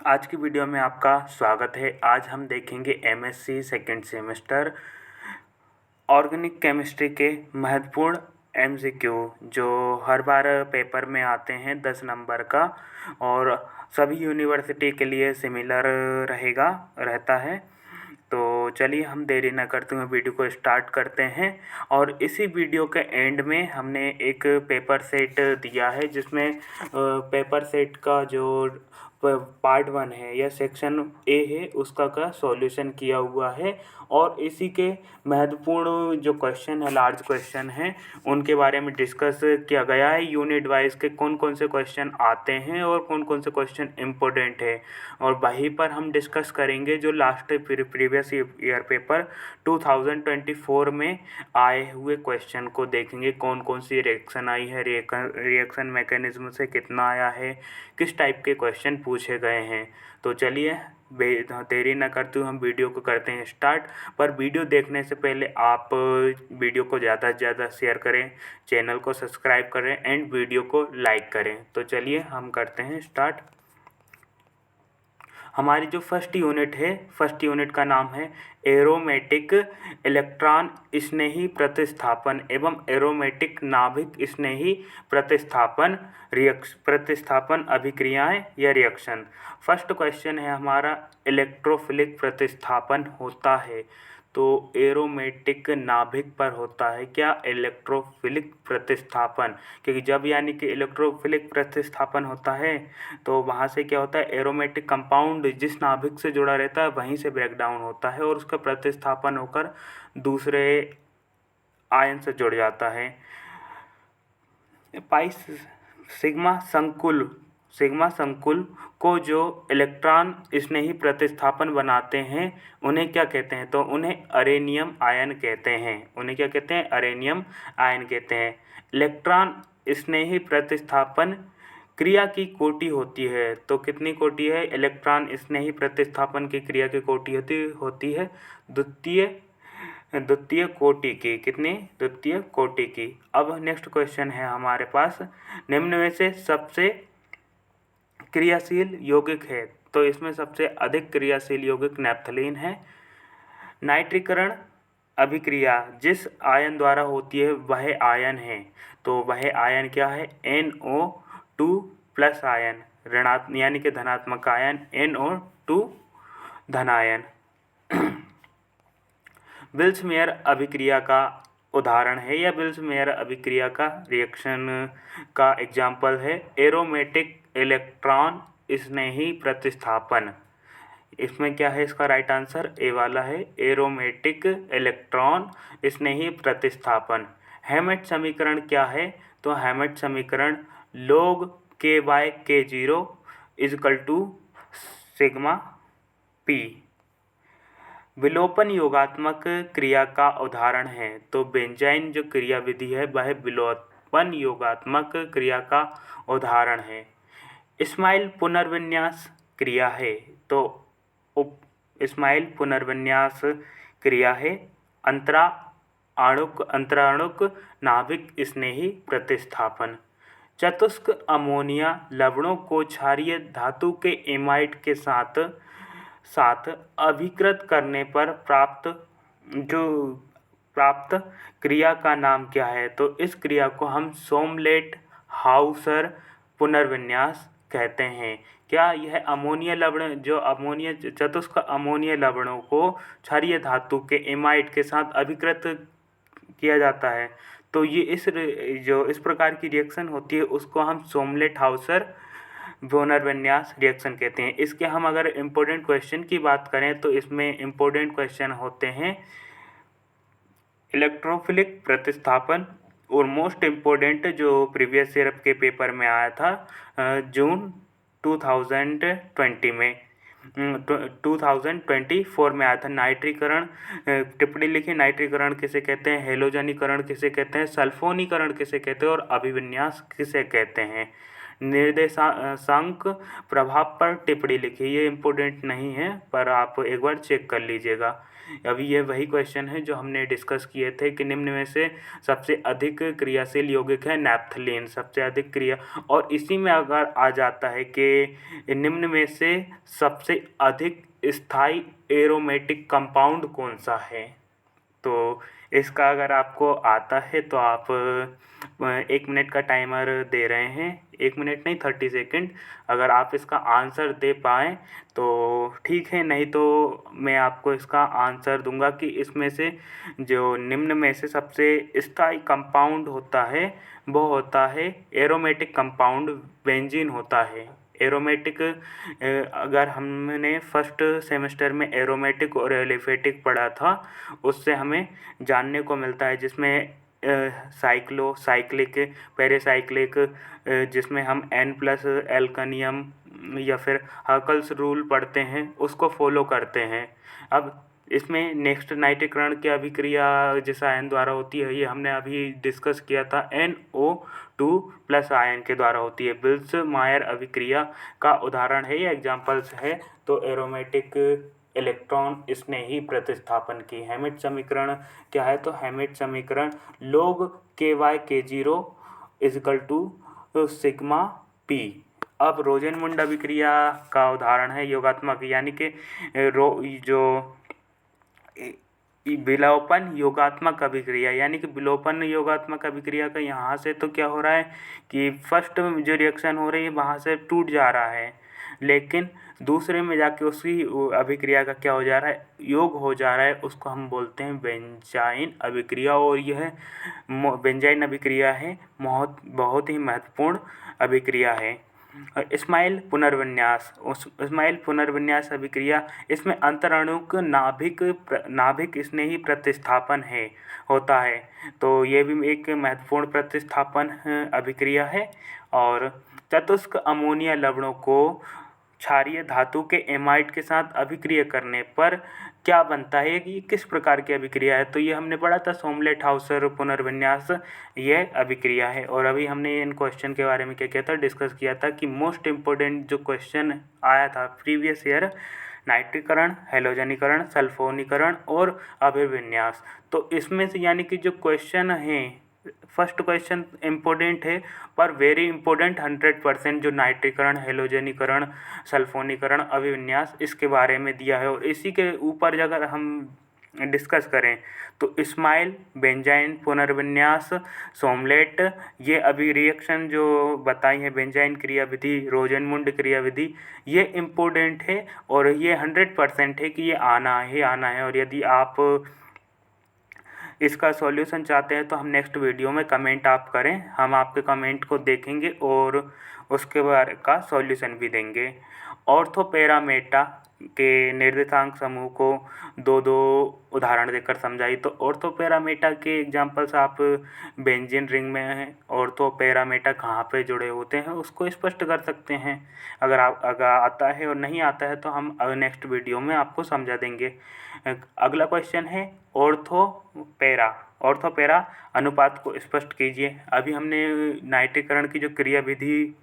आज की वीडियो में आपका स्वागत है। आज हम देखेंगे MSc second semester organic chemistry के महत्वपूर्ण एमसीक्यू जो हर बार पेपर में आते हैं 10 नंबर का और सभी यूनिवर्सिटी के लिए सिमिलर रहता है। तो चलिए हम देरी न करते हुए वीडियो को स्टार्ट करते हैं। और इसी वीडियो के एंड में हमने एक पेपर सेट दिया है जिसमें पेपर सेट का जो पार्ट 1 है या सेक्शन ए है उसका सॉल्यूशन किया हुआ है और इसी के महत्वपूर्ण जो क्वेश्चन है, लार्ज क्वेश्चन हैं, उनके बारे में डिस्कस किया गया है। यूनिट वाइज के कौन कौन से क्वेश्चन आते हैं और कौन कौन से क्वेश्चन इम्पोर्टेंट है, और वहीं पर हम डिस्कस करेंगे जो लास्ट प्रीवियस ईयर पेपर 2024 में आए हुए क्वेश्चन को देखेंगे। कौन कौन सी रिएक्शन आई है, रिएक्शन मैकेनिज्म से कितना आया है, किस टाइप के क्वेश्चन पूछे गए हैं। तो चलिए देरी न करते हुए हम वीडियो को करते हैं स्टार्ट। पर वीडियो देखने से पहले आप वीडियो को ज़्यादा से ज़्यादा शेयर करें, चैनल को सब्सक्राइब करें एंड वीडियो को लाइक करें। तो चलिए हम करते हैं स्टार्ट। हमारी जो फर्स्ट यूनिट का नाम है एरोमेटिक इलेक्ट्रॉन स्नेही प्रतिस्थापन एवं एरोमेटिक नाभिक स्नेही प्रतिस्थापन अभिक्रियाएं या रिएक्शन। फर्स्ट क्वेश्चन है हमारा, इलेक्ट्रोफिलिक प्रतिस्थापन होता है तो एरोमेटिक नाभिक पर होता है क्या? इलेक्ट्रोफिलिक प्रतिस्थापन। क्योंकि जब यानी कि इलेक्ट्रोफिलिक प्रतिस्थापन होता है तो वहाँ से क्या होता है, एरोमेटिक कंपाउंड जिस नाभिक से जुड़ा रहता है वहीं से ब्रेक डाउन होता है और उसका प्रतिस्थापन होकर दूसरे आयन से जुड़ जाता है। पाइस सिग्मा संकुल को जो इलेक्ट्रॉन स्नेही प्रतिस्थापन बनाते हैं उन्हें क्या कहते हैं? तो उन्हें अरेनियम आयन कहते हैं। उन्हें क्या कहते हैं? अरेनियम आयन कहते हैं। इलेक्ट्रॉन स्नेही प्रतिस्थापन क्रिया की कोटि होती है तो कितनी कोटि है? इलेक्ट्रॉन स्नेही प्रतिस्थापन की क्रिया की कोटि होती है द्वितीय कोटि की। कितनी? द्वितीय कोटि की। अब नेक्स्ट क्वेश्चन है हमारे पास, निम्न में से सबसे क्रियाशील यौगिक है तो इसमें सबसे अधिक क्रियाशील यौगिक नैप्थलीन है। नाइट्रीकरण अभिक्रिया जिस आयन द्वारा होती है वह आयन है तो वह आयन क्या है? NO2 प्लस आयन, ऋणात्मक यानी कि धनात्मक आयन NO2 धनायन। विल्स-मेयर अभिक्रिया का उदाहरण है या विल्स-मेयर अभिक्रिया का रिएक्शन का एग्जाम्पल है एरोमेटिक इलेक्ट्रॉन स्नेही प्रतिस्थापन। इसमें क्या है? इसका राइट आंसर ए वाला है, एरोमेटिक इलेक्ट्रॉन स्नेही प्रतिस्थापन। हैमेट समीकरण क्या है? तो हैमेट समीकरण log K/K0 = सिग्मा P। विलोपन योगात्मक क्रिया का उदाहरण है तो बेंजाइन जो क्रिया विधि है वह विलोपन योगात्मक क्रिया का उदाहरण है। इस्माइल पुनर्विन्यास क्रिया है तो इस्माइल पुनर्विन्यास क्रिया है अंतराणुक नाभिक स्नेही प्रतिस्थापन। चतुष्क अमोनिया लवणों को क्षारीय धातु के एमाइड के साथ अभिकृत करने पर प्राप्त क्रिया का नाम क्या है? तो इस क्रिया को हम सोमलेट हाउसर पुनर्विन्यास कहते हैं। क्या यह अमोनिया लवण चतुष्क अमोनिया लवणों को क्षारीय धातु के एमाइड के साथ अभिकृत किया जाता है तो ये इस प्रकार की रिएक्शन होती है उसको हम सोमलेट हाउसर पुनर्विन्यास रिएक्शन कहते हैं। इसके हम अगर इम्पोर्टेंट क्वेश्चन की बात करें तो इसमें इम्पोर्टेंट क्वेश्चन होते हैं इलेक्ट्रोफिलिक प्रतिस्थापन और मोस्ट इम्पोर्टेंट जो प्रीवियस ईयर के पेपर में आया था जून 2020 में 2024 में आया था। नाइट्रीकरण, टिप्पणी लिखी, नाइट्रीकरण किसे कहते हैं, हेलोजनीकरण किसे कहते हैं, सल्फोनीकरण किसे कहते हैं और अभिविन्यास किसे कहते हैं। निर्देशांक प्रभाव पर टिप्पणी लिखिए। ये इम्पोर्टेंट नहीं है पर आप एक बार चेक कर लीजिएगा। अभी ये वही क्वेश्चन है जो हमने डिस्कस किए थे कि निम्न में से सबसे अधिक क्रियाशील यौगिक है नैप्थलीन, सबसे अधिक क्रिया। और इसी में अगर आ जाता है कि निम्न में से सबसे अधिक स्थायी एरोमेटिक कंपाउंड कौन सा है, तो इसका अगर आपको आता है तो आप 1 मिनट का टाइमर दे रहे हैं, 1 मिनट नहीं 30 सेकेंड। अगर आप इसका आंसर दे पाएँ तो ठीक है, नहीं तो मैं आपको इसका आंसर दूंगा कि इसमें से जो निम्न में से सबसे स्थायी कंपाउंड होता है वो होता है एरोमेटिक कंपाउंड, बेंजीन होता है। एरोमेटिक अगर हमने फर्स्ट सेमेस्टर में एरोमेटिक और एलिफेटिक पढ़ा था, उससे हमें जानने को मिलता है जिसमें साइक्लिक, पेरिसाइक्लिक, जिसमें हम N+ एल्कनियम या फिर हर्कल्स रूल पढ़ते हैं उसको फॉलो करते हैं। अब इसमें नेक्स्ट नाइट्रीकरण की अभिक्रिया जिस आयन द्वारा होती है ये हमने अभी डिस्कस किया था, NO2+ आयन के द्वारा होती है। बिल्स मायर अभिक्रिया का उदाहरण है, ये एग्जाम्पल्स है। तो एरोमेटिक इलेक्ट्रॉन स्नेही प्रतिस्थापन की हैमिट समीकरण क्या है, तो हैमिट समीकरण log KyK0 = सिग्मा P। अब रोजेनमुंड अभिक्रिया का उदाहरण है योगात्मक, यानी कि जो विलोपन योगात्मक अभिक्रिया, यानी कि विलोपन योगात्मक अभिक्रिया का यहाँ से तो क्या हो रहा है कि फर्स्ट जो रिएक्शन हो रही है वहाँ से टूट जा रहा है, लेकिन दूसरे में जाके उसकी अभिक्रिया का क्या हो जा रहा है, योग हो जा रहा है। उसको हम बोलते हैं बेंजाइन अभिक्रिया। और यह बेंजाइन अभिक्रिया है बहुत ही महत्वपूर्ण अभिक्रिया है। इस्माइल पुनर्विन्यास अभिक्रिया, इसमें अंतराणुक नाभिक स्नेही प्रतिस्थापन होता है। तो ये भी एक महत्वपूर्ण प्रतिस्थापन अभिक्रिया है। और चतुष्क अमोनिया लवणों को क्षारीय धातु के एमाइड के साथ अभिक्रिया करने पर क्या बनता है, कि किस प्रकार की अभिक्रिया है, तो ये हमने पढ़ा था सोमलेट-हाउसर पुनर्विन्यास, यह अभिक्रिया है। और अभी हमने इन क्वेश्चन के बारे में क्या किया था, डिस्कस किया था कि मोस्ट इम्पोर्टेंट जो क्वेश्चन आया था प्रीवियस ईयर, नाइट्रीकरण, हैलोजनीकरण, सल्फोनीकरण और अभिविन्यास। तो इसमें से यानी कि जो क्वेश्चन हैं, फर्स्ट क्वेश्चन इम्पोर्टेंट है पर वेरी इम्पोर्टेंट 100% जो नाइट्रीकरण, हैलोजनीकरण, सल्फोनीकरण, अभिविन्यास इसके बारे में दिया है। और इसी के ऊपर अगर हम डिस्कस करें तो इस्माइल, बेंजाइन पुनर्विन्यास, सोमलेट, ये अभी रिएक्शन जो बताई है, बेंजाइन क्रियाविधि, रोजेनमुंड क्रियाविधि, ये इम्पोर्टेंट है और ये 100% है कि ये आना है। और यदि आप इसका सॉल्यूशन चाहते हैं तो हम नेक्स्ट वीडियो में कमेंट आप करें, हम आपके कमेंट को देखेंगे और उसके बारे का सॉल्यूशन भी देंगे। ऑर्थोपेरामेटा के निर्देशांक समूह को दो उदाहरण देकर समझाइए। तो ऑर्थोपेरामेटा के एग्जांपल्स आप बेंजीन रिंग में हैं, ऑर्थोपेरामेटा कहाँ पे जुड़े होते हैं उसको स्पष्ट कर सकते हैं। अगर आता है और नहीं आता है तो हम नेक्स्ट वीडियो में आपको समझा देंगे। अगला क्वेश्चन है ऑर्थोपेरा अनुपात को स्पष्ट कीजिए। अभी हमने नाइट्रीकरण की जो क्रियाविधि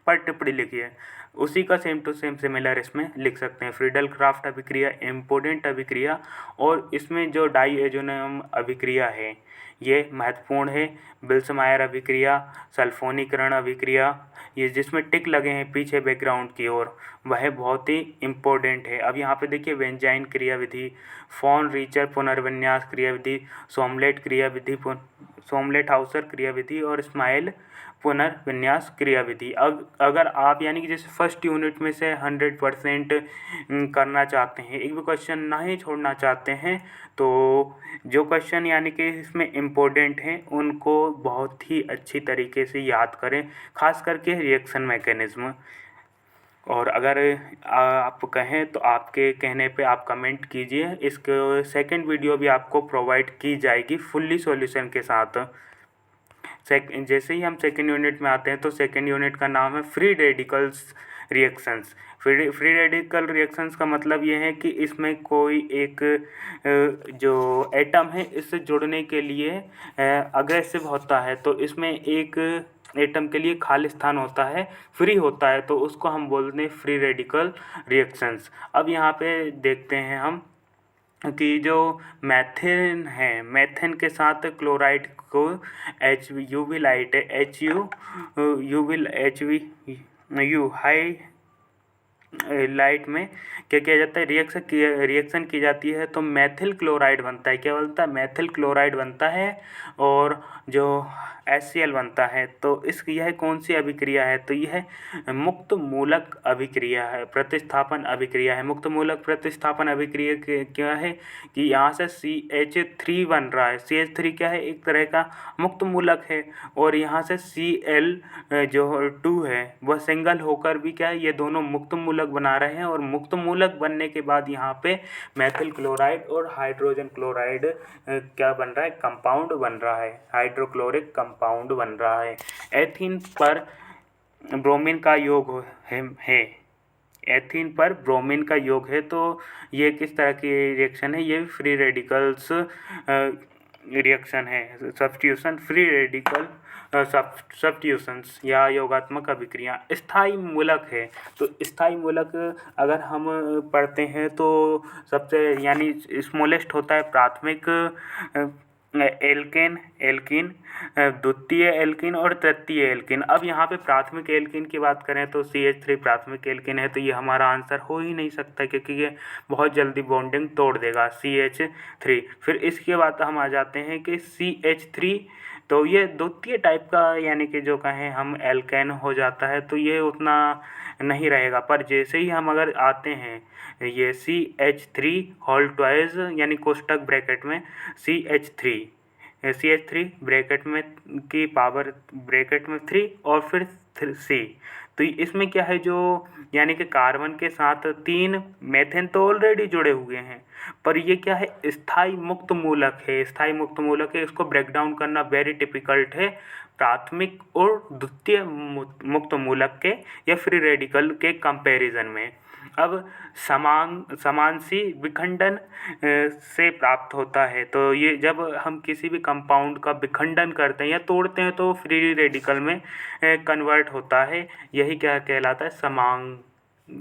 पर टिप्पणी लिखी है उसी का सेम टू सेम सिमिलर इसमें लिख सकते हैं। फ्रीडल क्राफ्ट अभिक्रिया इम्पोर्टेंट अभिक्रिया, और इसमें जो डाईएजोनियम अभिक्रिया है ये महत्वपूर्ण है। बिल्स-मायर अभिक्रिया, सल्फोनीकरण अभिक्रिया, ये जिसमें टिक लगे हैं पीछे बैकग्राउंड की ओर, वह बहुत ही इम्पोर्टेंट है। अब यहाँ पे देखिए बेंजाइन क्रियाविधि, फॉन रीचर पुनर्विन्यास क्रियाविधि, सोमलेट-हाउसर क्रियाविधि और इस्माइल पुनर्विन्यास क्रियाविधि। अगर आप यानी कि जैसे फर्स्ट यूनिट में से 100% करना चाहते हैं, एक भी क्वेश्चन नहीं छोड़ना चाहते हैं, तो जो क्वेश्चन यानी कि इसमें इम्पोर्टेंट हैं उनको बहुत ही अच्छी तरीके से याद करें, खास करके रिएक्शन मैकेनिज़्म। और अगर आप कहें तो आपके कहने पे आप कमेंट कीजिए, इसके सेकंड वीडियो भी आपको प्रोवाइड की जाएगी फुल्ली सॉल्यूशन के साथ। जैसे ही हम सेकेंड यूनिट में आते हैं तो सेकेंड यूनिट का नाम है free radicals reactions. Free radical reactions का मतलब ये है कि इसमें कोई एक जो एटम है इससे जुड़ने के लिए अग्रेसिव होता है, तो इसमें एक एटम के लिए खाली स्थान होता है, फ्री होता है, तो उसको हम बोलते हैं फ्री रेडिकल रिएक्शंस। अब यहाँ पे देखते हैं हम कि जो मैथेन है, मैथेन के साथ क्लोराइड को HUV लाइट है, HU हाई लाइट में क्या किया जाता है, रिएक्शन की जाती है, तो मैथिल क्लोराइड बनता है। क्या बनता है? मैथिल क्लोराइड बनता है और जो HCl बनता है। तो यह कौन सी अभिक्रिया है? तो यह मुक्त मूलक अभिक्रिया है, प्रतिस्थापन अभिक्रिया है। मुक्त मूलक प्रतिस्थापन अभिक्रिया क्या है कि यहाँ से CH3 बन रहा है। CH3 क्या है? एक तरह का मुक्त मूलक है, और यहाँ से Cl जो 2 है वह सिंगल होकर भी क्या है, ये दोनों मुक्त मूलक बना रहे हैं। और मुक्त मूलक बनने के बाद यहाँ पे मैथिल क्लोराइड और हाइड्रोजन क्लोराइड क्या बन रहा है? कंपाउंड बन रहा है, हाइड्रोक्लोरिक कंपाउंड बन रहा है। एथीन पर ब्रोमीन का योग है, एथीन पर ब्रोमीन का योग है। तो ये किस तरह की रिएक्शन है? ये फ्री रेडिकल्स रिएक्शन है, सब्स्टिट्यूशन, फ्री रेडिकल सब्स्टिट्यूशंस या योगात्मक अभिक्रिया। स्थायी मूलक है, तो स्थायी मूलक अगर हम पढ़ते हैं तो सबसे यानी स्मॉलेस्ट होता है प्राथमिक एल्कीन, द्वितीय एल्कीन और तृतीय एल्कीन। अब यहाँ पे प्राथमिक एल्कीन की बात करें तो CH3 प्राथमिक एल्कीन है, तो ये हमारा आंसर हो ही नहीं सकता, क्योंकि ये बहुत जल्दी बॉन्डिंग तोड़ देगा, CH3। फिर इसके बाद हम आ जाते हैं कि CH3, तो ये द्वितीय टाइप का यानी कि जो कहें हम एल्केन हो जाता है, तो ये उतना नहीं रहेगा। पर जैसे ही हम अगर आते हैं ये CH3 होल ट्वाइस यानी कोष्टक ब्रैकेट में CH3 ब्रैकेट में की पावर ब्रैकेट में 3 और फिर C, तो इसमें क्या है, जो यानी कि कार्बन के साथ 3 मेथेन तो ऑलरेडी जुड़े हुए हैं, पर ये क्या है, स्थायी मुक्त मूलक है। स्थायी मुक्त मूलक है, इसको ब्रेक डाउन करना वेरी डिफ़िकल्ट है प्राथमिक और द्वितीय मुक्त मूलक के या फ्री रेडिकल के कंपैरिजन में। अब समांशी विखंडन से प्राप्त होता है, तो ये जब हम किसी भी कंपाउंड का विखंडन करते हैं या तोड़ते हैं तो फ्री रेडिकल में कन्वर्ट होता है। यही क्या कहलाता है?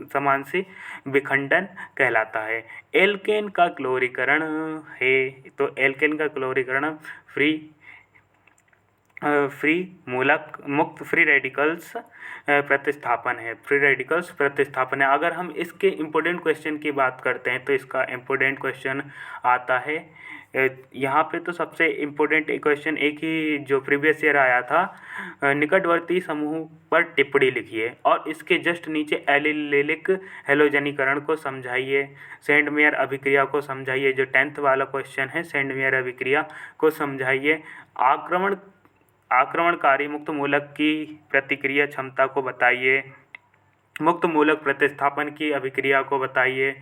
समांशी विखंडन कहलाता है। एल्केन का क्लोरीकरण है, तो एल्केन का क्लोरीकरण फ्री मूलक मुक्त फ्री रेडिकल्स प्रतिस्थापन है, फ्री रेडिकल्स प्रतिस्थापन है। अगर हम इसके इम्पोर्टेंट क्वेश्चन की बात करते हैं तो इसका इम्पोर्टेंट क्वेश्चन आता है यहाँ पे। तो सबसे इम्पोर्टेंट क्वेश्चन एक ही जो प्रीवियस ईयर आया था, निकटवर्ती समूह पर टिप्पणी लिखिए और इसके जस्ट नीचे एलिलिक हेलोजनीकरण को समझाइए, सेंडमेयर अभिक्रिया को समझाइए। जो 10th वाला क्वेश्चन है, सेंडमेयर अभिक्रिया को समझाइए। आक्रमणकारी मुक्त मूलक की प्रतिक्रिया क्षमता को बताइए, मुक्त मूलक प्रतिस्थापन की अभिक्रिया को बताइए।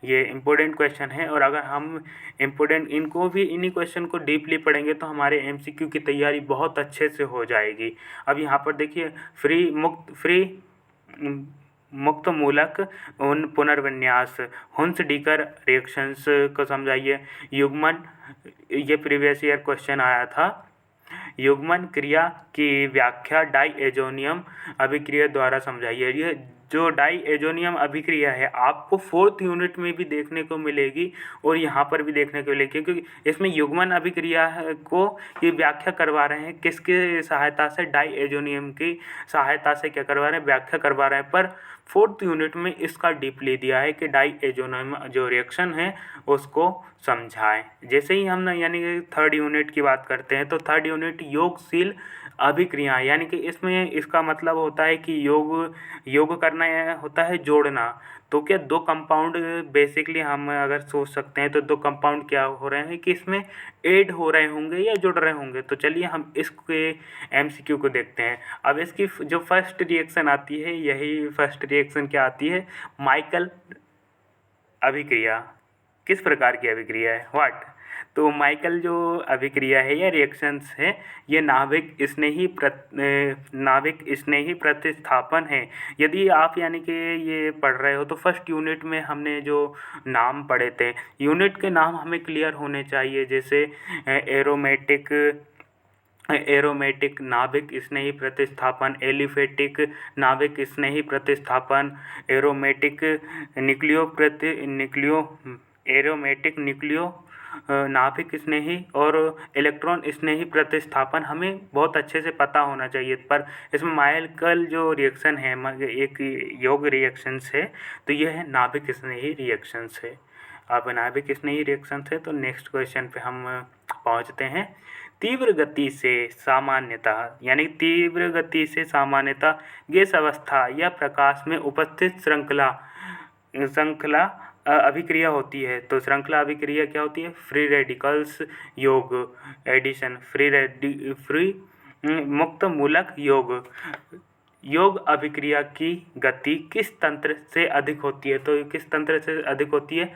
ये इम्पोर्टेंट क्वेश्चन है, और अगर हम इन्हीं क्वेश्चन को डीपली पढ़ेंगे तो हमारे MCQ की तैयारी बहुत अच्छे से हो जाएगी। अब यहाँ पर देखिए, मुक्त मूलक पुनर्विन्यास, हुंस-डीकर रिएक्शंस को समझाइए। युग्मन, ये प्रीवियस ईयर क्वेश्चन आया था। युग्मन क्रिया की व्याख्या डाईएजोनियम अभिक्रिया द्वारा समझाइए। ये जो डाईएजोनियम अभिक्रिया है आपको 4th यूनिट में भी देखने को मिलेगी और यहाँ पर भी देखने को मिलेगी, क्योंकि इसमें युग्मन अभिक्रिया को ये व्याख्या करवा रहे हैं किसके सहायता से? डाईएजोनियम की सहायता से क्या करवा रहे हैं? व्याख्या करवा रहे हैं। पर 4th यूनिट में इसका डीपली दिया है कि डाईएजोनियम जो रिएक्शन है उसको समझाएं। जैसे ही हम यानी कि 3rd यूनिट की बात करते हैं तो 3rd यूनिट योगशील अभिक्रिया, यानी कि इसमें इसका मतलब होता है कि योग करना होता है जोड़ना। तो क्या 2 कंपाउंड बेसिकली हम अगर सोच सकते हैं तो 2 कंपाउंड क्या हो रहे हैं कि इसमें ऐड हो रहे होंगे या जुड़ रहे होंगे। तो चलिए हम इसके MCQ को देखते हैं। अब इसकी जो फर्स्ट रिएक्शन आती है, यही फर्स्ट रिएक्शन क्या आती है? माइकल अभिक्रिया। किस प्रकार की अभिक्रिया है? व्हाट? तो माइकल जो अभिक्रिया है या रिएक्शंस है, ये नाभिक स्नेही प्रतिस्थापन है। यदि आप यानी कि ये पढ़ रहे हो तो फर्स्ट यूनिट में हमने जो नाम पढ़े थे, यूनिट के नाम हमें क्लियर होने चाहिए। जैसे एरोमेटिक एरोमेटिक नाभिक स्नेही प्रतिस्थापन, एलिफेटिक नाभिक स्नेही प्रतिस्थापन, एरोमेटिक न्यूक्लियो एरोमेटिक न्यूक्लियो नाभिक स्नेही और इलेक्ट्रॉन स्नेही प्रतिस्थापन हमें बहुत अच्छे से पता होना चाहिए। पर इसमें माइकल जो रिएक्शन है एक योग रिएक्शंस है, तो यह है नाभिक स्नेही रिएक्शंस है। अब नाभिक स्नेही रिएक्शंस है तो नेक्स्ट क्वेश्चन पे हम पहुंचते हैं। तीव्र गति से सामान्यतः गैस अवस्था या प्रकाश में उपस्थित श्रृंखला अभिक्रिया होती है। तो श्रृंखला अभिक्रिया क्या होती है? फ्री रेडिकल्स योग एडिशन, फ्री मुक्त मूलक योग अभिक्रिया की गति किस तंत्र से अधिक होती है? तो किस तंत्र से अधिक होती है?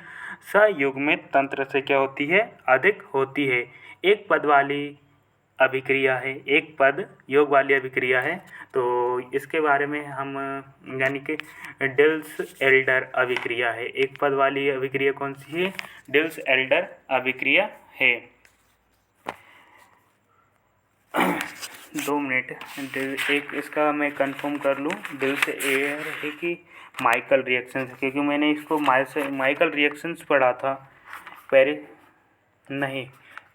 सयुग्मित तंत्र से क्या होती है? अधिक होती है। एक पद वाली अभिक्रिया है, एक पद योग वाली अभिक्रिया है, तो इसके बारे में हम यानी कि डिल्स एल्डर अभिक्रिया है। एक पद वाली अभिक्रिया कौन सी है? डिल्स एल्डर अभिक्रिया है। 2 मिनट, एक इसका मैं कंफर्म कर लूँ। डिल्स एयर है कि माइकल रिएक्शंस, क्योंकि मैंने इसको माइकल रिएक्शंस पढ़ा था नहीं,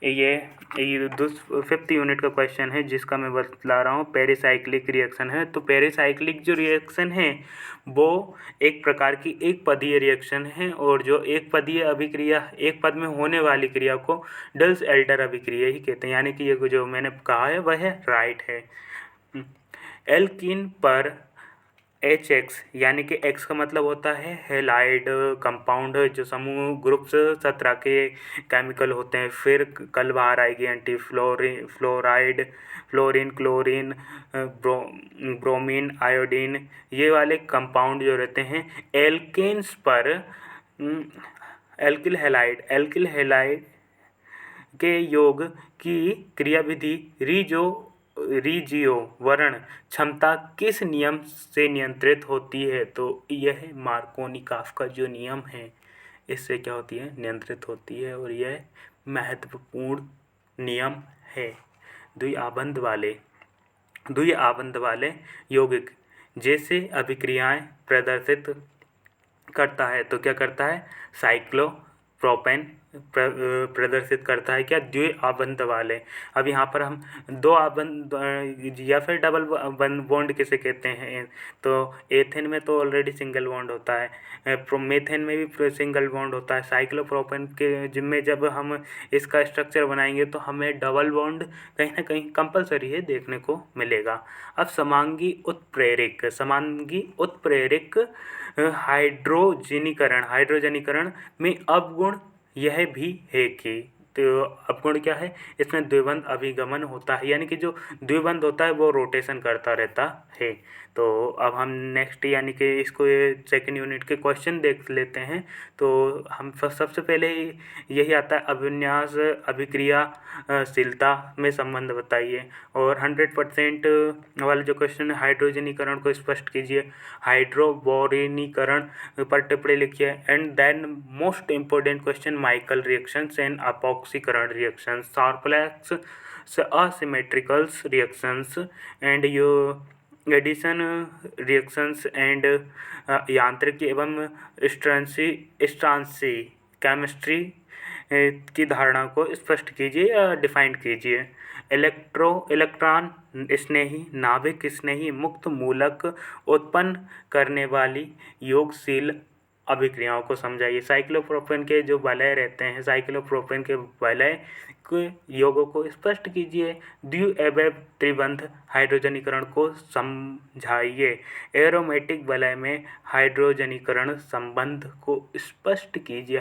ये 5th यूनिट का क्वेश्चन है जिसका मैं बतला रहा हूँ। पेरिसाइक्लिक रिएक्शन है। तो पेरिसाइक्लिक जो रिएक्शन है वो एक प्रकार की एक पदीय रिएक्शन है, और जो एक पदीय अभिक्रिया, एक पद में होने वाली क्रिया को डिल्स एल्डर अभिक्रिया ही कहते हैं। यानी कि ये जो मैंने कहा है वह राइट है। एल्कीन पर HX, यानी कि X का मतलब होता है हेलाइड कंपाउंड, जो समूह ग्रुप्स 17 के केमिकल होते हैं। फिर कल बाहर आएगी anti fluoride, fluorine, chlorine, bromine, iodine, ये वाले कंपाउंड जो रहते हैं। एल्केन्स पर एल्किल हैलाइड के योग की क्रियाविधि रिजियो वर्ण क्षमता किस नियम से नियंत्रित होती है? तो यह मार्कोनिकॉफ का जो नियम है इससे क्या होती है? नियंत्रित होती है, और यह महत्वपूर्ण नियम है। द्विआबंध वाले यौगिक जैसे अभिक्रियाएं प्रदर्शित करता है, तो क्या करता है? साइक्लोप्रोपेन प्रदर्शित करता है। क्या? द्विआबंध वाले। अब यहाँ पर हम दो आबंध या फिर डबल बॉन्ड किसे कहते हैं? तो एथेन में तो ऑलरेडी सिंगल बॉन्ड होता है, मेथेन में भी सिंगल बॉन्ड होता है। साइक्लोप्रोपेन के जिम्मे जब हम इसका स्ट्रक्चर बनाएंगे तो हमें डबल बॉन्ड कहीं ना कहीं कंपलसरी है देखने को मिलेगा। अब समांगी उत्प्रेरक हाइड्रोजनीकरण में अवगुण यह भी है कि, तो अवगुण क्या है? इसमें द्विबंध अभिगमन होता है, यानी कि जो द्विबंध होता है वो रोटेशन करता रहता है। तो अब हम नेक्स्ट यानी कि इसको सेकंड यूनिट के क्वेश्चन देख लेते हैं। तो हम सबसे पहले यही आता है, अभिन्यास अभिक्रियाशीलता में संबंध बताइए। और 100% वाला जो क्वेश्चन है, हाइड्रोजनीकरण को स्पष्ट कीजिए, हाइड्रोबोरिनीकरण पर टिप्पणी लिखिए। And then most important question, Michael reactions and अपॉक्सीकरण reactions, Sharpless asymmetricals reactions and your addition reactions and यांत्रिकी एवं स्ट्रांसी केमिस्ट्री की धारणा को स्पष्ट कीजिए या डिफाइन कीजिए। इलेक्ट्रॉन स्नेही, नाभिक स्नेही, मुक्त मूलक उत्पन्न करने वाली योगशील अभिक्रियाओं को समझाइए। साइक्लोप्रोपेन के जो वलय रहते हैं, साइक्लोप्रोपेन के वलय के योगों को स्पष्ट कीजिए। द्विएबेब त्रिबंध हाइड्रोजनीकरण को समझाइए। एरोमेटिक वलय में हाइड्रोजनीकरण संबंध को स्पष्ट कीजिए।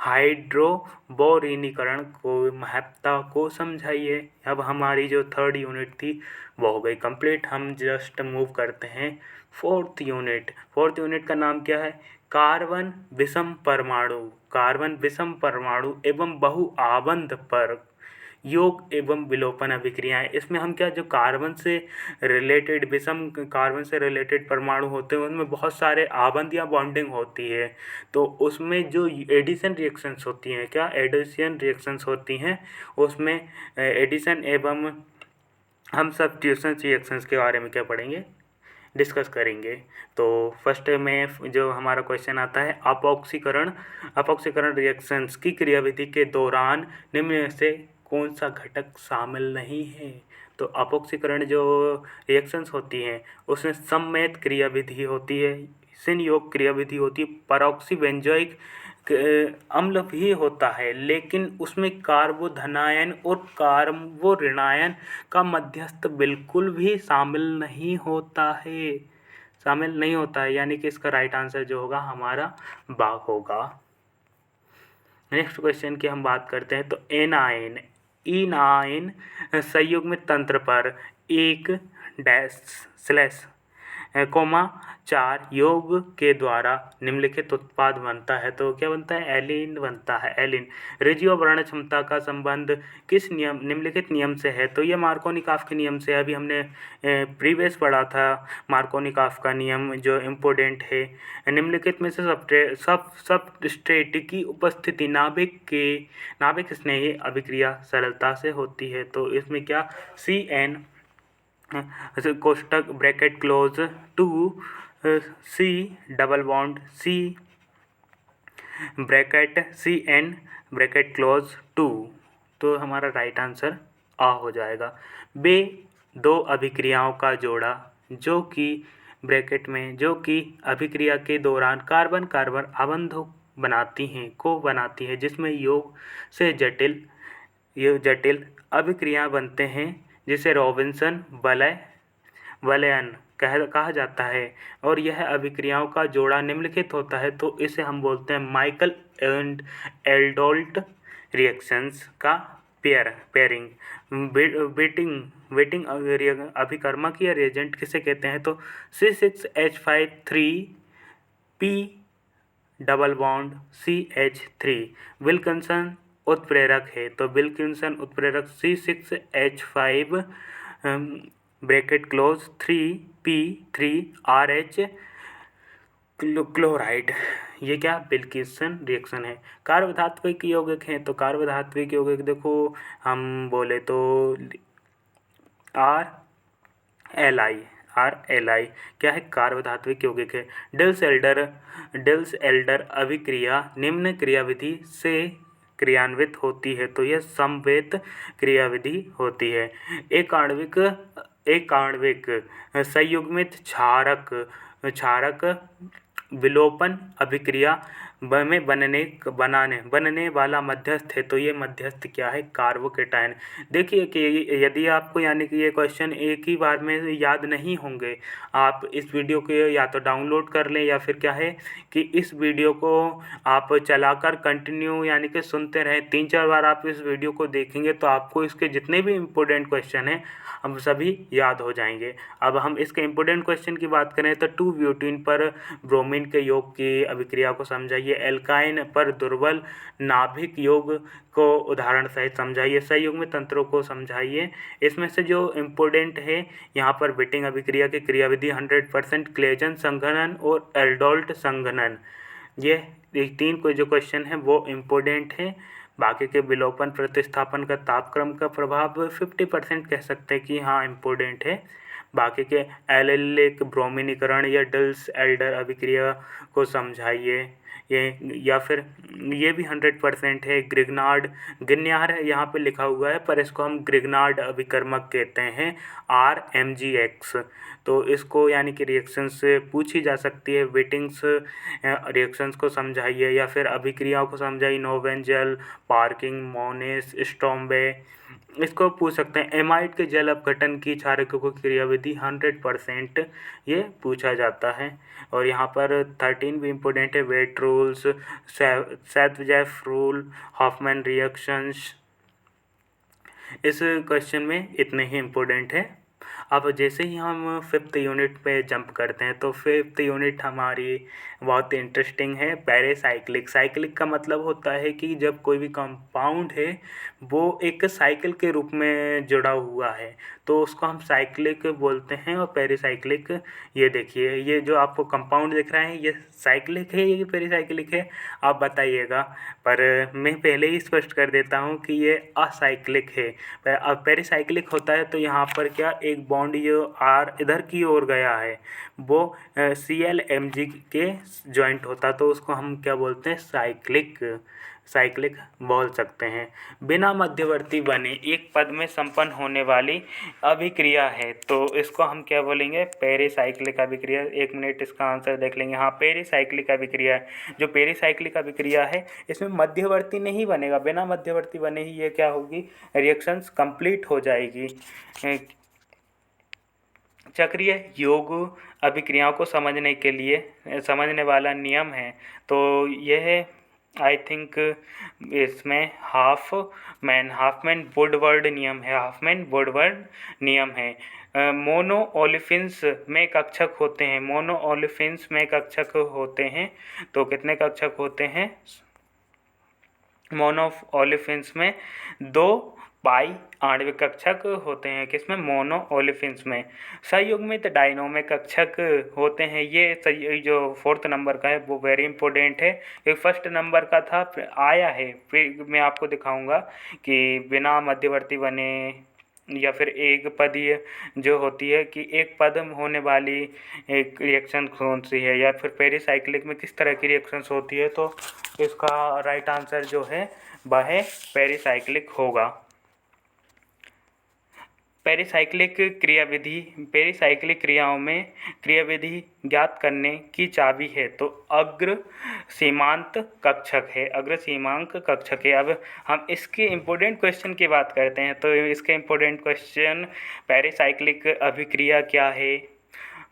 हाइड्रोबोरिनीकरण को महत्ता को समझाइए। अब हमारी जो 3rd यूनिट थी वो हो गई कंप्लीट। हम जस्ट मूव करते हैं 4th यूनिट। 4th यूनिट का नाम क्या है? कार्बन विषम परमाणु एवं बहुआबंध पर योग एवं विलोपन अभिक्रियाएं, इसमें हम क्या, जो कार्बन से रिलेटेड विषम कार्बन से रिलेटेड परमाणु होते हैं उनमें बहुत सारे आबंध या बॉन्डिंग होती है, तो उसमें जो एडिशन रिएक्शंस होती हैं, क्या एडिशन रिएक्शंस होती हैं, उसमें एडिशन एवं हम सब्स्टिट्यूशन रिएक्शंस के बारे में क्या पढ़ेंगे, डिस्कस करेंगे। तो फर्स्ट में जो हमारा क्वेश्चन आता है, अपॉक्सीकरण रिएक्शंस की क्रियाविधि के दौरान निम्न में से कौन सा घटक शामिल नहीं है। तो अपॉक्सीकरण जो रिएक्शंस होती हैं उसमें सममेत क्रियाविधि होती है, संयोग क्रियाविधि होती है, परऑक्सी बेंजोइक अम्ल भी होता है, लेकिन उसमें कार्बोधनायन और कार्बो ऋणायन का मध्यस्थ बिल्कुल भी शामिल नहीं होता है, यानी कि इसका राइट आंसर जो होगा हमारा बाघ होगा। नेक्स्ट क्वेश्चन की हम बात करते हैं, तो इनाइन संयुग्मित तंत्र पर एक डैश स्लैश कोमा 4 योग के द्वारा निम्नलिखित उत्पाद बनता है। तो क्या बनता है, एलिन बनता है, एलिन। रेजियोवर्ण क्षमता का संबंध किस निम्नलिखित नियम से है। तो ये मार्कोनिकॉफ के नियम से, अभी हमने प्रीवियस पढ़ा था मार्कोनिकॉफ का नियम जो इम्पोर्टेंट है। निम्नलिखित में से सबस्ट्रेट की उपस्थिति नाभिक स्नेही अभिक्रिया सरलता से होती है। तो इसमें क्या, CN कोष्टक bracket close 2 C double bond C bracket CN bracket close 2, तो हमारा राइट आंसर आ हो जाएगा। वे दो अभिक्रियाओं का जोड़ा जो कि ब्रैकेट में जो कि अभिक्रिया के दौरान कार्बन कार्बन आबंध बनाती हैं, जिसमें योग से जटिल अभिक्रिया बनते हैं, जिसे रॉबिन्सन वलयन कहा जाता है, और यह अभिक्रियाओं का जोड़ा निम्नलिखित होता है। तो इसे हम बोलते हैं माइकल एंड एल्डोल्ट रिएक्शंस का पेयरिंग। वेटिंग अभिकर्मक या रिएजेंट किसे कहते हैं। तो C6H5 P double bond CH3 Wilkinson उत्प्रेरक है। तो विल्किंसन उत्प्रेरक C6H5 bracket close 3P3RH chloride, ये क्या, विल्किंसन रिएक्शन है। कार्बधात्विक यौगिक हैं, तो कार्बधात्विक यौगिक देखो हम बोले तो RLI क्या है, कार्बधात्विक यौगिक है। डिल्स एल्डर अभिक्रिया निम्न क्रियाविधि से क्रियान्वित होती है। तो यह समवेत क्रियाविधि होती है। एक आणविक संयुग्मित क्षारक विलोपन अभिक्रिया में बनने वाला मध्यस्थ है। तो ये मध्यस्थ क्या है, कार्बोकेटायन। देखिए कि यदि आपको यानी कि ये क्वेश्चन एक ही बार में याद नहीं होंगे, आप इस वीडियो को या तो डाउनलोड कर लें या फिर क्या है कि इस वीडियो को आप चलाकर कंटिन्यू यानी कि सुनते रहें। 3-4 बार आप इस वीडियो को देखेंगे तो आपको इसके जितने भी इम्पोर्टेंट क्वेश्चन हैं हम सभी याद हो जाएंगे। अब हम इसके इम्पोर्टेंट क्वेश्चन की बात करें तो 2-ब्यूटीन पर ब्रोमीन के योग की अभिक्रिया को समझाइए। एल्काइन पर दुर्बल नाभिक योग को उदाहरण सहित समझाइए। संयुग्मित तंत्रों को समझाइए। इसमें से जो इम्पोर्टेंट है यहाँ पर वेटिंग अभिक्रिया की क्रियाविधि 100% क्लेजन संघनन और एल्डोल्ट संघनन, ये 3 को जो क्वेश्चन है वो इम्पोर्टेंट है। बाकी के विलोपन प्रतिस्थापन का तापक्रम का प्रभाव 50% कह सकते हैं कि हाँ इम्पोर्टेंट है। बाकी के एलिलिक ब्रोमीनीकरण या डिल्स एल्डर अभिक्रिया को समझाइए। या फिर ये भी 100% है। गिन्यार यहाँ पे लिखा हुआ है पर इसको हम ग्रिग्नार्ड अभिकर्मक कहते हैं, RMGX। तो इसको यानी कि रिएक्शंस पूछी जा सकती है। वेटिंग्स रिएक्शंस को समझाइए या फिर अभिक्रियाओं को समझाइए। नोवेंजल, पार्किंग, मोनेस, स्टॉम्बे, इसको पूछ सकते हैं। एमाइड के जल अपघटन की क्षारकों की क्रियाविधि 100% ये पूछा जाता है। और यहाँ पर 13 भी इम्पोर्टेंट है। वेट rules, Saytzeff rule, Hofmann reactions, इस क्वेश्चन में इतने ही इम्पोर्टेंट है। अब जैसे ही हम 5th यूनिट पे जंप करते हैं तो 5th यूनिट हमारी बहुत इंटरेस्टिंग है। पैरेसाइक्लिक। साइक्लिक का मतलब होता है कि जब कोई भी कंपाउंड है वो एक साइकिल के रूप में जुड़ा हुआ है, तो उसको हम साइक्लिक बोलते हैं। और पेरिसाइक्लिक, ये देखिए, ये जो आपको कंपाउंड दिख रहा है, ये साइक्लिक है, ये पेरिसाइक्लिक है, आप बताइएगा। पर मैं पहले ही स्पष्ट कर देता हूँ कि ये असाइक्लिक है। अब पेरिसाइक्लिक होता है तो यहाँ पर क्या, एक बॉन्ड जो आर इधर की ओर गया है वो ClMg के जॉइंट होता, तो उसको हम क्या बोलते हैं, साइक्लिक बोल सकते हैं। बिना मध्यवर्ती बने एक पद में संपन्न होने वाली अभिक्रिया है, तो इसको हम क्या बोलेंगे, पेरिसाइक्लिक अभिक्रिया। 1 मिनट, इसका आंसर देख लेंगे। हाँ, पेरिसाइक्लिक अभिक्रिया है। जो पेरिसाइक्लिक अभिक्रिया है इसमें मध्यवर्ती नहीं बनेगा, बिना मध्यवर्ती बने ही ये क्या होगी, रिएक्शंस कंप्लीट हो जाएगी। चक्रीय योग अभिक्रियाओं को समझने के लिए समझने वाला नियम है, तो यह आई थिंक इसमें हाफमैन वुडवर्ड नियम है। मोनो ओलिफिन्स में कक्षक होते हैं, तो कितने कक्षक होते हैं, मोनो ओलिफिन्स में 2 पाई आणविक कक्षक होते हैं। किसमें, मोनो ओलिफिन्स में। संयुग्मित डायनोमिक कक्षक होते हैं। ये जो 4th नंबर का है वो वेरी इंपॉर्टेंट है। ये 1st नंबर का था, आया है, फिर मैं आपको दिखाऊंगा कि बिना मध्यवर्ती बने या फिर एक पदीय जो होती है, कि एक पद में होने वाली एक रिएक्शन कौन सी है, या फिर पेरिसाइक्लिक में किस तरह की रिएक्शंस होती है। तो इसका राइट आंसर जो है वह पेरिसाइक्लिक होगा। पेरिसाइक्लिक क्रियाओं में क्रियाविधि ज्ञात करने की चाबी है, तो अग्र सीमांत कक्षक है। अब हम इसके इम्पोर्टेंट क्वेश्चन की बात करते हैं, तो इसके इम्पोर्टेंट क्वेश्चन, पेरिसाइक्लिक अभिक्रिया क्या है,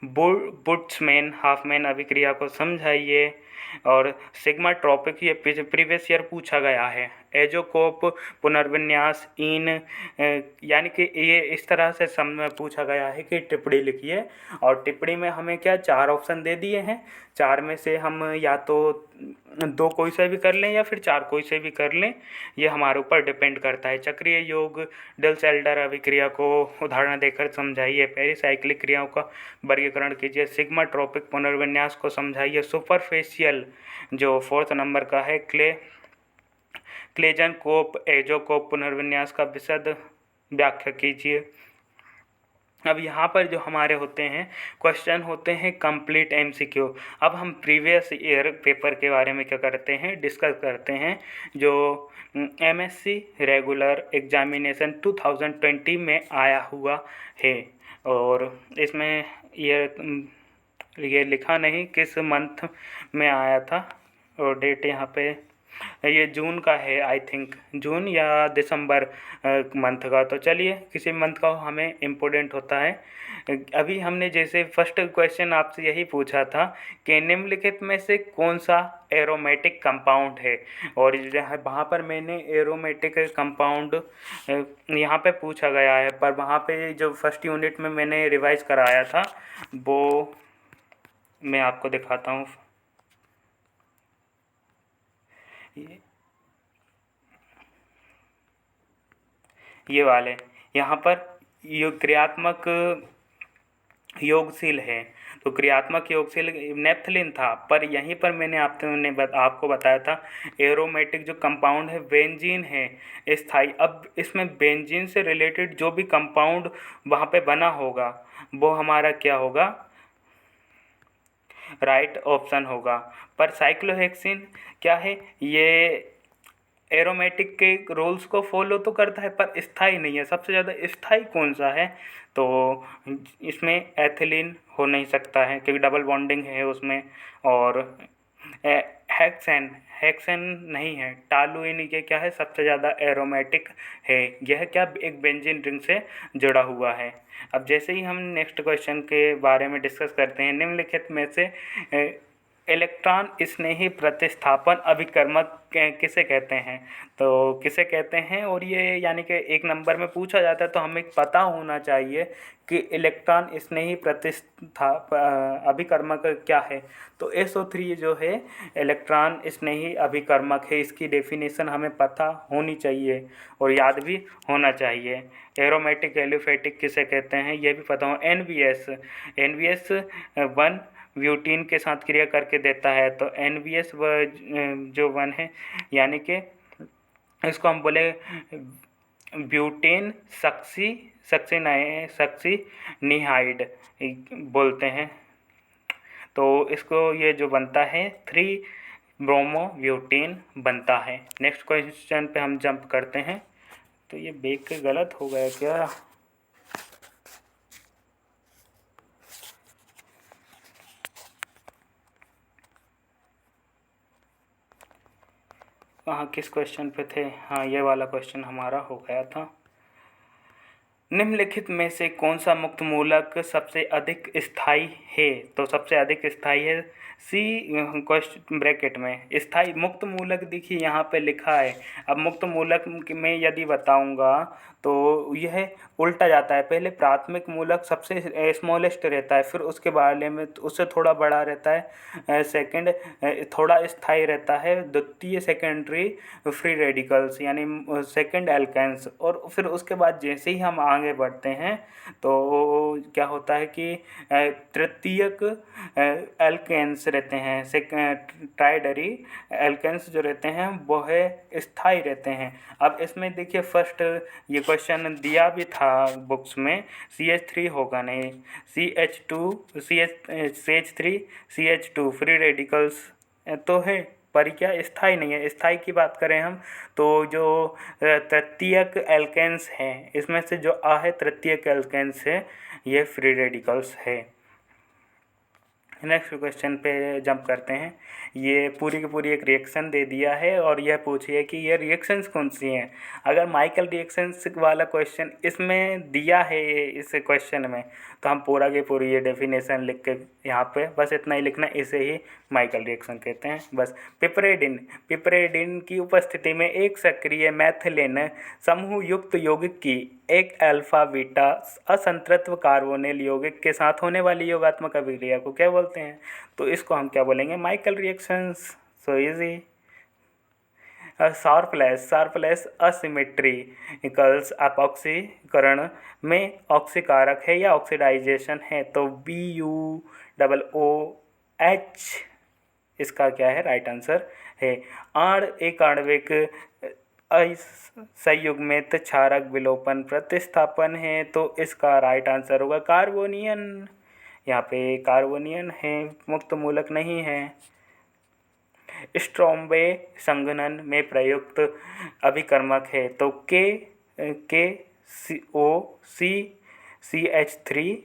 बुट्समैन हाफमैन अभिक्रिया को समझाइए, और सिग्मा ट्रॉपिक, ये प्रीवियस ईयर पूछा गया है। एजोकोप पुनर्विन्यास यानी कि ये इस तरह से पूछा गया है कि टिप्पणी लिखिए, और टिप्पणी में हमें क्या 4 ऑप्शन दे दिए हैं। 4 में से हम या तो 2 कोई से भी कर लें या फिर 4 कोई से भी कर लें, ये हमारे ऊपर डिपेंड करता है। चक्रीय योग डिल्स-एल्डर अभिक्रिया को उदाहरण देकर समझाइए। पेरिसाइक्लिक क्रियाओं का वर्गीकरण कीजिए। सिग्मा ट्रॉपिक पुनर्विन्यास को समझाइए। सुपरफिशियल जो 4th नंबर का है, क्लेजन-कोप एजोकोप पुनर्विन्यास का विशद व्याख्या कीजिए। अब यहाँ पर जो हमारे होते हैं क्वेश्चन होते हैं कंप्लीट MCQ। अब हम प्रीवियस ईयर पेपर के बारे में क्या करते हैं, डिस्कस करते हैं। जो MSc रेगुलर एग्जामिनेशन 2020 में आया हुआ है, और इसमें ये लिखा नहीं किस मंथ में आया था, और डेट यहाँ पे ये जून का है, आई थिंक जून या दिसंबर मंथ का। तो चलिए, किसी मंथ का हमें इम्पोर्टेंट होता है। अभी हमने जैसे फर्स्ट क्वेश्चन आपसे यही पूछा था कि निम्नलिखित में से कौन सा एरोमेटिक कंपाउंड है, और वहाँ पर मैंने एरोमेटिक कंपाउंड यहाँ पे पूछा गया है, पर वहाँ पे जो फर्स्ट यूनिट में मैंने रिवाइज कराया था वो मैं आपको दिखाता हूँ। ये वाले यहाँ पर क्रियात्मक योगशील है, तो क्रियात्मक योगशील नेप्थलीन था, पर यहीं पर मैंने आपको बताया था एरोमेटिक जो कंपाउंड है बेंजीन है, स्थाई। अब इसमें बेंजीन से रिलेटेड जो भी कंपाउंड वहाँ पे बना होगा वो हमारा क्या होगा, राइट ऑप्शन होगा। पर साइक्लोहेक्सिन क्या है, ये एरोमेटिक के रूल्स को फॉलो तो करता है पर स्थाई नहीं है। सबसे ज़्यादा स्थाई कौन सा है, तो इसमें एथिलीन हो नहीं सकता है क्योंकि डबल बॉन्डिंग है उसमें, और हेक्सेन नहीं है। टालुइन ये क्या है, सबसे ज़्यादा एरोमेटिक है। यह क्या, एक बेंजीन रिंग से जुड़ा हुआ है। अब जैसे ही हम नेक्स्ट क्वेश्चन के बारे में डिस्कस करते हैं, निम्नलिखित में से इलेक्ट्रॉन स्नेही प्रतिस्थापन अभिकर्मक किसे कहते हैं? तो किसे कहते हैं, और ये यानी कि एक नंबर में पूछा जाता है तो हमें पता होना चाहिए कि इलेक्ट्रॉन स्नेही अभिकर्मक क्या है। तो SO3 जो है इलेक्ट्रॉन स्नेही अभिकर्मक है, इसकी डेफिनेशन हमें पता होनी चाहिए और याद भी होना चाहिए। एरोमेटिक एलिफेटिक किसे कहते हैं, ये भी पता हो। NVS 1 ब्यूटीन के साथ क्रिया करके देता है, तो NVS जो 1 है यानी कि इसको हम बोले ब्यूटेन सक्सीनिहाइड बोलते हैं। तो इसको ये जो बनता है 3 ब्रोमो ब्यूटेन बनता है। नेक्स्ट क्वेश्चन पे हम जंप करते हैं। तो ये बेक के गलत हो गया क्या? हाँ, किस क्वेश्चन पे थे? हाँ, ये वाला क्वेश्चन हमारा हो गया था। निम्नलिखित में से कौन सा मुक्त मूलक सबसे अधिक स्थायी है? तो सबसे अधिक स्थायी है सी, क्वेश्चन ब्रैकेट में स्थायी मुक्त मूलक देखिए यहाँ पे लिखा है। अब मुक्त मूलक में यदि बताऊंगा तो यह उल्टा जाता है। पहले प्राथमिक मूलक सबसे स्मॉलेस्ट रहता है, फिर उसके बारे में उससे थोड़ा बड़ा रहता है, सेकंड थोड़ा स्थायी रहता है, द्वितीय सेकेंडरी फ्री रेडिकल्स यानी सेकंड एल्केन्स, और फिर उसके बाद जैसे ही हम आगे बढ़ते हैं तो क्या होता है कि तृतीयक एल्केन्स रहते हैं, ट्राइडरी एल्केन्स जो रहते हैं वो है स्थायी रहते हैं। अब इसमें देखिए फर्स्ट ये क्वेश्चन दिया भी था बुक्स में, CH3 होगा नहीं, CH3 CH2 फ्री रेडिकल्स तो है, पर क्या स्थायी नहीं है। स्थायी की बात करें हम तो जो तृतीयक एल्केन्स हैं इसमें से जो आ है तृतीयक एल्केन्स है, ये फ्री रेडिकल्स है। नेक्स्ट क्वेश्चन पे जंप करते हैं। ये पूरी की पूरी एक रिएक्शन दे दिया है और यह पूछिए कि ये रिएक्शंस कौन सी हैं। अगर माइकल रिएक्शंस वाला क्वेश्चन इसमें दिया है इस क्वेश्चन में तो हम पूरा की पूरी ये डेफिनेशन लिख के यहाँ पे बस इतना ही लिखना, इसे ही माइकल रिएक्शन कहते हैं बस। पिपरेडिन की उपस्थिति में एक सक्रिय मैथिलीन समूह युक्त यौगिक की एक अल्फा बीटा असंतृप्त कार्बोनिल यौगिक के साथ होने वाली योगात्मक अभिक्रिया को क्या बोलते हैं? तो इसको हम क्या बोलेंगे? Michael reactions. So easy. Sharpless asymmetricals अपॉक्सीकरण में ऑक्सीकारक है या ऑक्सीडाइजेशन है? तो BuOOH इसका क्या है? राइट आंसर है। एक आणविक संयुग्मित क्षारक विलोपन प्रतिस्थापन है, तो इसका राइट आंसर होगा कार्बोनियन। यहाँ पे कार्बोनियन है, मुक्त मूलक नहीं है। स्ट्रोम्बे संघनन में प्रयुक्त अभिकर्मक है, तो KCOCH3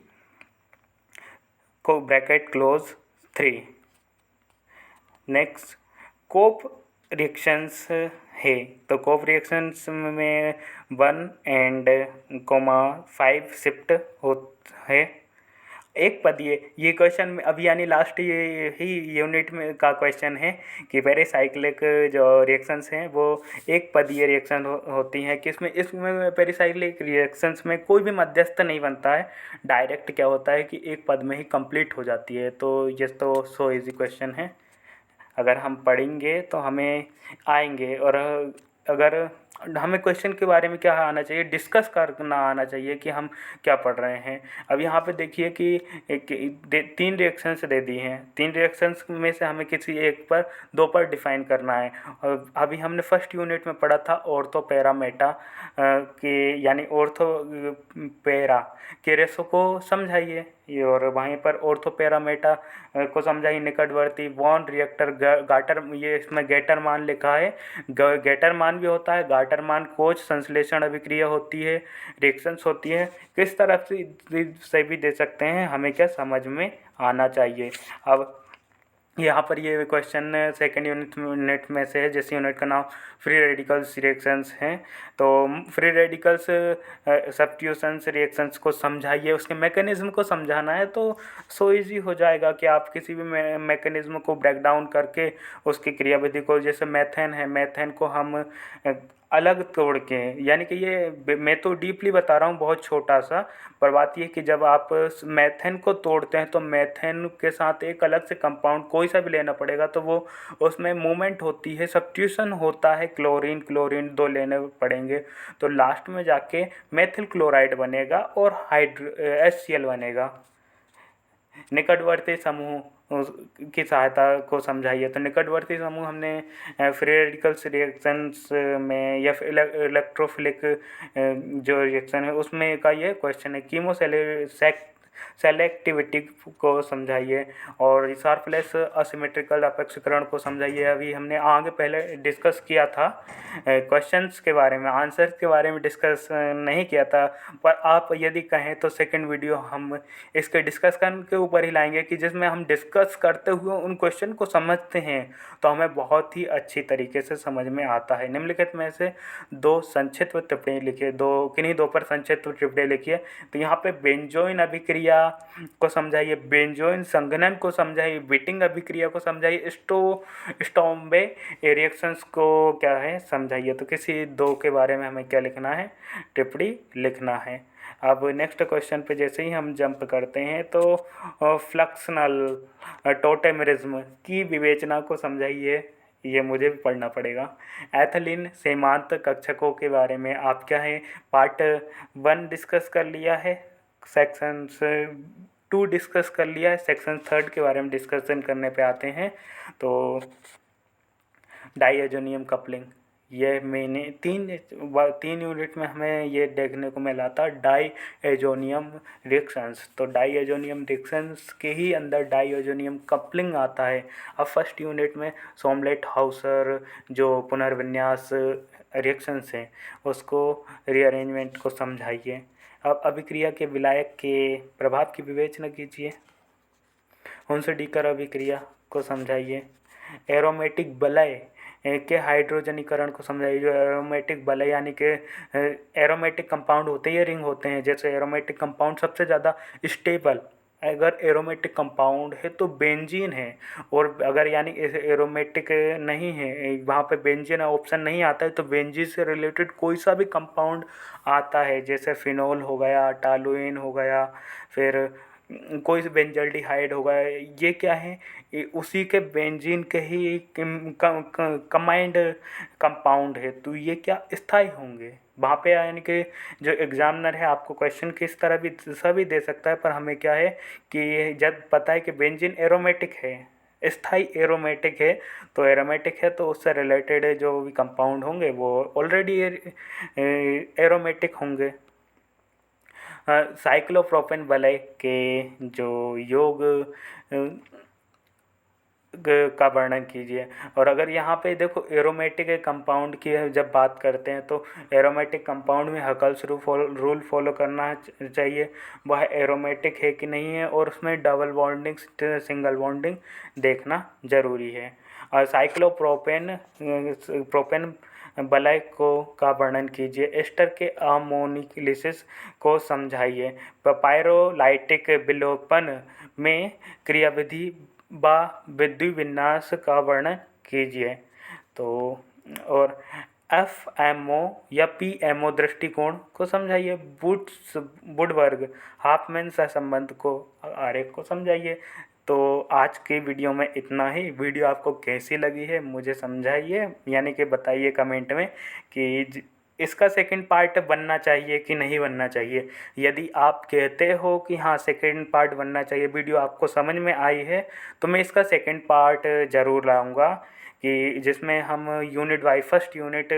को ब्रैकेट क्लोज 3। नेक्स्ट कोप रिएक्शंस है, तो कोप रिएक्शंस में 1 एंड 5 शिफ्ट है। एक पदीय ये क्वेश्चन में अभी यानी लास्ट ये ही यूनिट में का क्वेश्चन है कि पेरिसाइक्लिक जो रिएक्शंस हैं वो एक पदीय रिएक्शन होती हैं। किसमें? इसमें पेरिसाइक्लिक रिएक्शंस में कोई भी मध्यस्थ नहीं बनता है, डायरेक्ट क्या होता है कि एक पद में ही कंप्लीट हो जाती है। तो ये तो सो इजी क्वेश्चन है, अगर हम पढ़ेंगे तो हमें आएंगे। और अगर हमें क्वेश्चन के बारे में क्या आना चाहिए, डिस्कस करना आना चाहिए कि हम क्या पढ़ रहे हैं। अब यहाँ पे देखिए कि 3 रिएक्शंस दे दी हैं, 3 रिएक्शंस में से हमें किसी एक पर 2 पर डिफाइन करना है। और अभी हमने फर्स्ट यूनिट में पढ़ा था ऑर्थो पैरा मेटा के यानी ऑर्थो पैरा के रेशो को समझाइए, और वहीं पर ऑर्थो पैरा मेटा को समझाइए। निकटवर्ती बॉन्ड रिएक्टर गाटर, ये इसमें गैटर मान लिखा है, गैटर मान भी होता है, गाटर मान कोच संश्लेषण अभिक्रिया होती है, रिएक्शंस होती है। किस तरफ से भी दे सकते हैं, हमें क्या समझ में आना चाहिए। अब यहाँ पर ये क्वेश्चन सेकेंड यूनिट में से है, जिस यूनिट का नाम फ्री रेडिकल्स रिएक्शंस हैं। तो फ्री रेडिकल्स सब्स्टिट्यूशंस रिएक्शंस को समझाइए, उसके मैकेनिज्म को समझाना है। तो सो इजी हो जाएगा कि आप किसी भी मैकेनिज्म को ब्रेक डाउन करके उसकी क्रियाविधि को, जैसे मेथेन है, मेथेन को हम अलग तोड़ के, यानी कि ये मैं तो डीपली बता रहा हूँ, बहुत छोटा सा, पर बात ये कि जब आप मेथेन को तोड़ते हैं तो मेथेन के साथ एक अलग से कंपाउंड कोई सा भी लेना पड़ेगा, तो वो उसमें मूवमेंट होती है, सब्स्टिट्यूशन होता है, क्लोरीन क्लोरीन दो लेने पड़ेंगे, तो लास्ट में जाके मेथिल क्लोराइड बनेगा और HCl बनेगा। निकटवर्ती समूह की सहायता को समझाइए। तो निकटवर्ती समूह हमने फ्री रेडिकल्स रिएक्शंस में या फिर इलेक्ट्रोफिलिक जो रिएक्शन है उसमें का ये क्वेश्चन है। सेलेक्टिविटी को समझाइए और शार्पलेस असिमेट्रिकल अपक्षीकरण को समझाइए। अभी हमने आगे पहले डिस्कस किया था क्वेश्चंस के बारे में, आंसर्स के बारे में डिस्कस नहीं किया था, पर आप यदि कहें तो सेकंड वीडियो हम इसके डिस्कशन के ऊपर ही लाएंगे कि जिसमें हम डिस्कस करते हुए उन क्वेश्चन को समझते हैं तो हमें बहुत ही अच्छी तरीके से समझ में आता है। निम्नलिखित में से दो संक्षिप्त टिप्पणी लिखिए, किन्हीं दो पर संक्षिप्त टिप्पणी लिखिए। तो यहाँ पे बेंजोइन अभिक्रिया को समझाइए, बेंजोइन संघनन को समझाइए, विटिंग अभिक्रिया को समझाइए, स्टोम्बे रिएक्शंस को क्या है समझाइए। तो किसी दो के बारे में हमें क्या लिखना है, टिप्पणी लिखना है। अब नेक्स्ट क्वेश्चन पे जैसे ही हम जंप करते हैं तो फ्लक्सनल टोटेमरिज्म की विवेचना को समझाइए, ये मुझे भी पढ़ना पड़ेगा। एथिलीन सीमांत कक्षकों के बारे में आप क्या है पार्ट 1 डिस्कस कर लिया है, सेक्शन 2 डिस्कस कर लिया है, सेक्शन 3 के बारे में डिस्कशन करने पे आते हैं। तो डाइएजोनियम कपलिंग, ये मैंने तीन यूनिट में हमें ये देखने को मिला था, डाइएजोनियम रिएक्शंस। तो डाइएजोनियम रिएक्शंस के ही अंदर डाइएजोनियम कपलिंग आता है। अब फर्स्ट यूनिट में सोमलेट हाउसर जो पुनर्विन्यास रिएक्शंस हैं उसको रीअरेंजमेंट को समझाइए। अब अभिक्रिया के विलायक के प्रभाव की विवेचना कीजिए। हुंसडीकर अभिक्रिया को समझाइए। एरोमेटिक वलय के हाइड्रोजनीकरण को समझाइए। जो एरोमेटिक वलय यानी कि एरोमेटिक कंपाउंड होते हैं या रिंग होते हैं, जैसे एरोमेटिक कंपाउंड सबसे ज़्यादा स्टेबल अगर एरोमेटिक कंपाउंड है तो बेंजीन है, और अगर यानी एरोमेटिक नहीं है, वहाँ पे बेंजीन ऑप्शन नहीं आता है, तो बेंजीन से रिलेटेड कोई सा भी कंपाउंड आता है, जैसे फिनोल हो गया, टालुइन हो गया, फिर कोई से बेंजल्डिहाइड हो गया, ये क्या है, ये उसी के बेंजीन के ही कंबाइंड कंपाउंड है, तो ये क्या स्थायी होंगे वहाँ पे। यानी कि जो एग्जामिनर है आपको क्वेश्चन किस तरह भी सभी दे सकता है, पर हमें क्या है कि जब पता है कि बेंजीन एरोमेटिक है, स्थायी एरोमेटिक है, तो एरोमेटिक है तो उससे रिलेटेड जो भी कंपाउंड होंगे वो ऑलरेडी एरोमेटिक होंगे। साइक्लोप्रोपेन वलय के जो योग का वर्णन कीजिए। और अगर यहाँ पे देखो एरोमेटिक कंपाउंड की जब बात करते हैं तो एरोमेटिक कंपाउंड में हकल्स रूल फॉलो करना चाहिए, वह एरोमेटिक है कि नहीं है, और उसमें डबल बॉन्डिंग सिंगल बॉन्डिंग देखना ज़रूरी है। और प्रोपेन वलय को का वर्णन कीजिए। एस्टर के अमोनिलिसिस को समझाइए। पायरोलाइटिक विलोपन में क्रियाविधि व विद्युत विन्यास का वर्णन कीजिए। तो और FMO या PMO दृष्टिकोण को समझाइए। वुडवर्ग हाफमैन सहसंबंध को आरेख को समझाइए। तो आज की वीडियो में इतना ही। वीडियो आपको कैसी लगी है मुझे समझाइए, यानी कि बताइए कमेंट में कि इसका सेकंड पार्ट बनना चाहिए कि नहीं बनना चाहिए। यदि आप कहते हो कि हाँ सेकंड पार्ट बनना चाहिए, वीडियो आपको समझ में आई है, तो मैं इसका सेकंड पार्ट ज़रूर लाऊंगा कि जिसमें हम यूनिट वाइज फर्स्ट यूनिट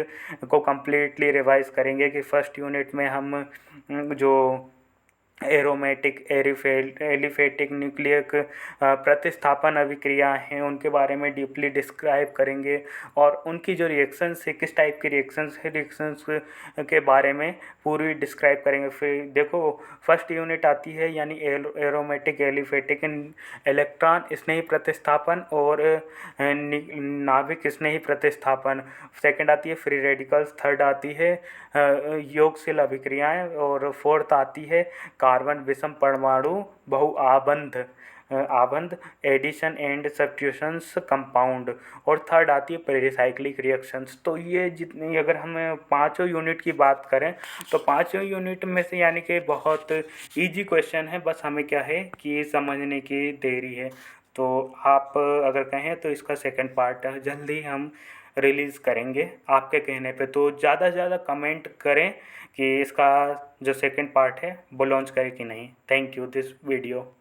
को कम्प्लीटली रिवाइज करेंगे कि फर्स्ट यूनिट में हम जो एरोमेटिक एलिफेटिक न्यूक्लियक प्रतिस्थापन अभिक्रियाएं हैं उनके बारे में डीपली डिस्क्राइब करेंगे, और उनकी जो रिएक्शंस है, किस टाइप की रिएक्शंस है, रिएक्शंस के बारे में पूरी डिस्क्राइब करेंगे। फिर देखो फर्स्ट यूनिट आती है यानी एरोमेटिक एलिफेटिक इलेक्ट्रॉन स्नेही प्रतिस्थापन और नाभिक स्नेही प्रतिस्थापन। सेकंड आती है फ्री रेडिकल्स, थर्ड आती है योगशील अभिक्रियाएं, और फोर्थ आती है कार्बन विषम परमाणु बहुआबंध आबंध एडिशन एंड सब्स्टिट्यूशंस कंपाउंड, और थर्ड आती है पेरिसाइक्लिक रिएक्शंस। तो ये जितनी, अगर हम पाँचों यूनिट की बात करें तो पाँचों यूनिट में से यानी कि बहुत इजी क्वेश्चन है, बस हमें क्या है कि समझने की देरी है। तो आप अगर कहें तो इसका सेकंड पार्ट जल्दी हम रिलीज़ करेंगे आपके कहने पे। तो ज़्यादा से ज़्यादा कमेंट करें कि इसका जो सेकंड पार्ट है वो लॉन्च करें कि नहीं। Thank you this video.